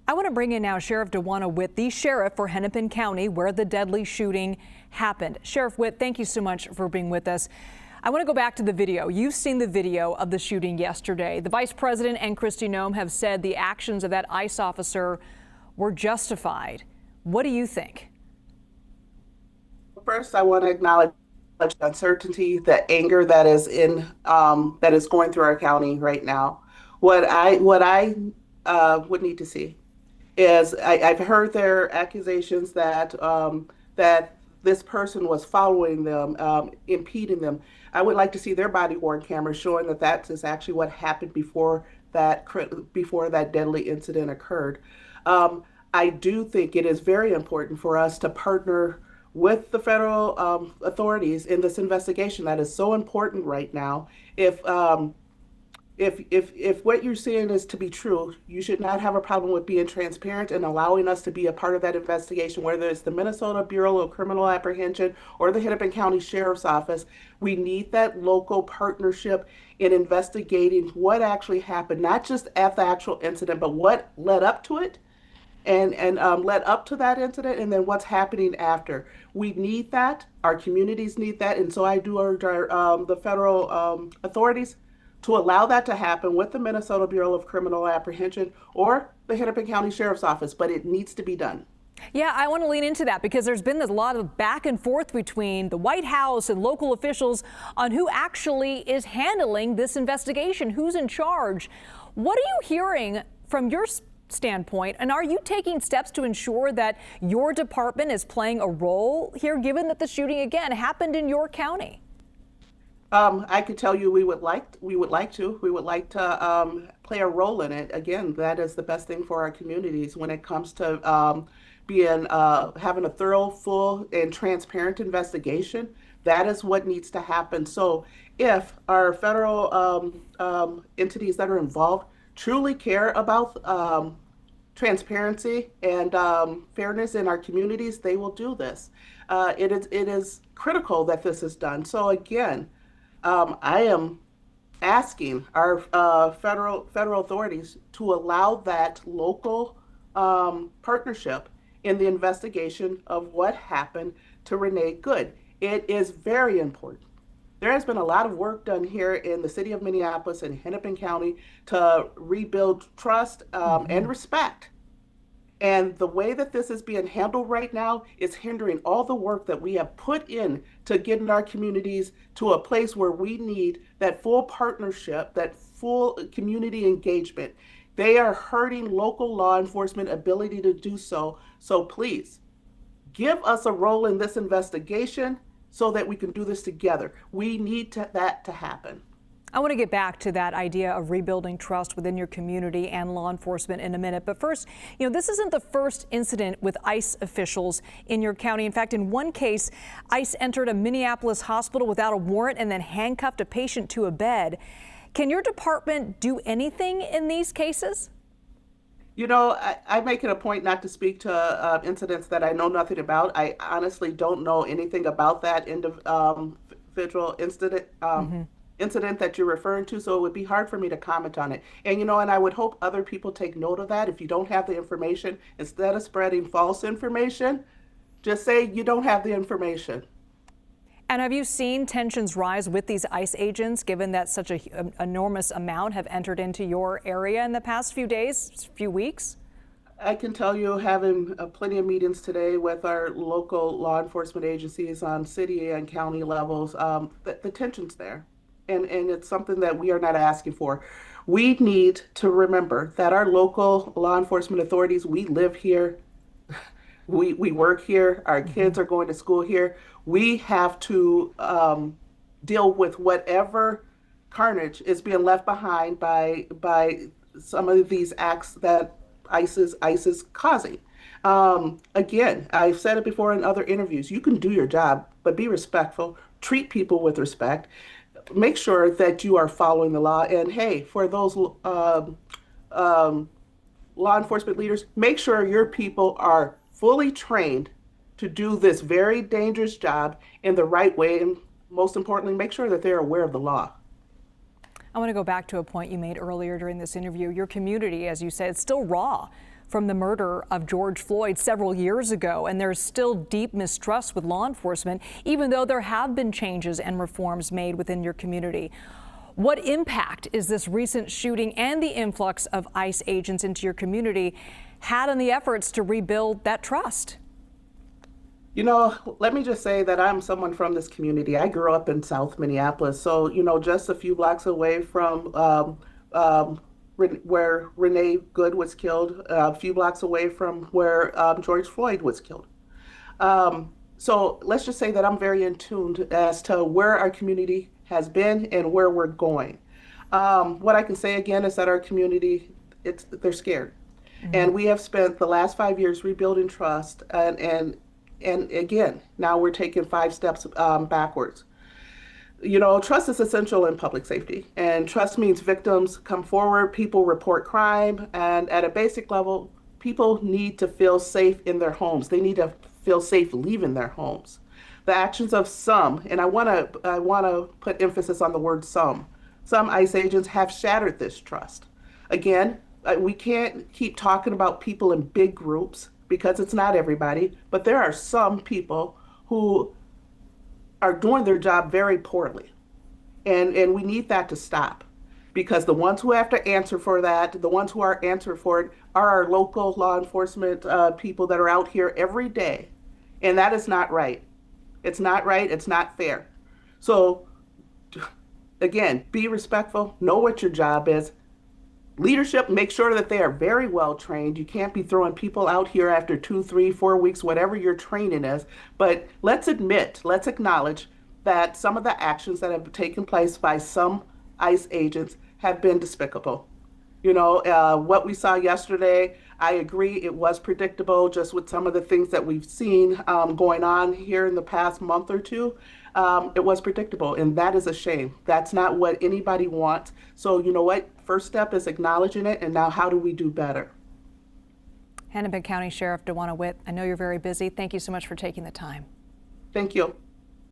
I want to bring in now Sheriff Dawanna Witt, the sheriff for Hennepin County, where the deadly shooting happened. Sheriff Witt, thank you so much for being with us. I want to go back to the video. You've seen the video of the shooting yesterday. The vice president and Kristi Noem have said the actions of that ICE officer were justified. What do you think? First, I want to acknowledge the uncertainty, the anger that is going through our county right now. What I would need to see is I've heard their accusations that that this person was following them, impeding them. I would like to see their body-worn cameras showing that that is actually what happened before that deadly incident occurred. I do think it is very important for us to partner with the federal authorities in this investigation that is so important right now. If what you're saying is to be true, you should not have a problem with being transparent and allowing us to be a part of that investigation, whether it's the Minnesota Bureau of Criminal Apprehension or the Hennepin County Sheriff's Office. We need that local partnership in investigating what actually happened, not just at the actual incident, but what led up to it and led up to that incident, and then what's happening after. We need that. Our communities need that. And so I do urge the federal authorities to allow that to happen with the Minnesota Bureau of Criminal Apprehension or the Hennepin County Sheriff's Office, but it needs to be done. Yeah, I want to lean into that because there's been a lot of back and forth between the White House and local officials on who actually is handling this investigation, who's in charge. What are you hearing from your standpoint, and are you taking steps to ensure that your department is playing a role here, given that the shooting again happened in your county? I could tell you we would like to play a role in it. Again, that is the best thing for our communities when it comes to having a thorough, full, and transparent investigation. That is what needs to happen. So if our federal entities that are involved truly care about transparency and fairness in our communities, they will do this. It is critical that this is done. So again, I am asking our federal authorities to allow that local partnership in the investigation of what happened to Renee Good. It is very important. There has been a lot of work done here in the city of Minneapolis and Hennepin County to rebuild trust and respect. And the way that this is being handled right now is hindering all the work that we have put in to getting our communities to a place where we need that full partnership, that full community engagement. They are hurting local law enforcement ability to do so. So please, give us a role in this investigation so that we can do this together. We need that to happen. I want to get back to that idea of rebuilding trust within your community and law enforcement in a minute. But first, this isn't the first incident with ICE officials in your county. In fact, in one case, ICE entered a Minneapolis hospital without a warrant and then handcuffed a patient to a bed. Can your department do anything in these cases? I make it a point not to speak to incidents that I know nothing about. I honestly don't know anything about that individual incident that you're referring to, so it would be hard for me to comment on it. And and I would hope other people take note of that. If you don't have the information, instead of spreading false information, just say you don't have the information. And have you seen tensions rise with these ICE agents, given that such an enormous amount have entered into your area in the past few days, few weeks? I can tell you, having plenty of meetings today with our local law enforcement agencies on city and county levels, the tension's there. And it's something that we are not asking for. We need to remember that our local law enforcement authorities, we live here, we work here, our kids are going to school here. We have to deal with whatever carnage is being left behind by some of these acts that ICE is causing. Again, I've said it before in other interviews, you can do your job, but be respectful, treat people with respect. Make sure that you are following the law. And hey, for those law enforcement leaders, make sure your people are fully trained to do this very dangerous job in the right way. And most importantly, make sure that they're aware of the law. I want to go back to a point you made earlier during this interview. Your community, as you said, it's still raw from the murder of George Floyd several years ago, and there's still deep mistrust with law enforcement, even though there have been changes and reforms made within your community. What impact is this recent shooting and the influx of ICE agents into your community had on the efforts to rebuild that trust? You know, let me just say that I'm someone from this community. I grew up in South Minneapolis, so, you know, just a few blocks away from where Renee Good was killed, a few blocks away from where George Floyd was killed. So let's just say that I'm very in tune as to where our community has been and where we're going. What I can say again is that our community, they're scared. Mm-hmm. And we have spent the last 5 years rebuilding trust, and again, now we're taking 5 steps backwards. You know, trust is essential in public safety, and trust means victims come forward, people report crime, and at a basic level, people need to feel safe in their homes. They need to feel safe leaving their homes. The actions of some, and I want to put emphasis on the word some ICE agents have shattered this trust. Again, we can't keep talking about people in big groups because it's not everybody, but there are some people who are doing their job very poorly. And we need that to stop, because the ones who have to answer for that, the ones who are answer for it, are our local law enforcement people that are out here every day. And that is not right. It's not right. It's not fair. So again, be respectful, know what your job is. Leadership, make sure that they are very well trained. You can't be throwing people out here after 2, 3, 4 weeks, whatever your training is. But let's acknowledge that some of the actions that have taken place by some ICE agents have been despicable. You know, what we saw yesterday, I agree, it was predictable just with some of the things that we've seen going on here in the past month or two. It was predictable, and that is a shame. That's not what anybody wants. So you know what? First step is acknowledging it, and now how do we do better? Hennepin County Sheriff Dawanna Witt, I know you're very busy. Thank you so much for taking the time. Thank you.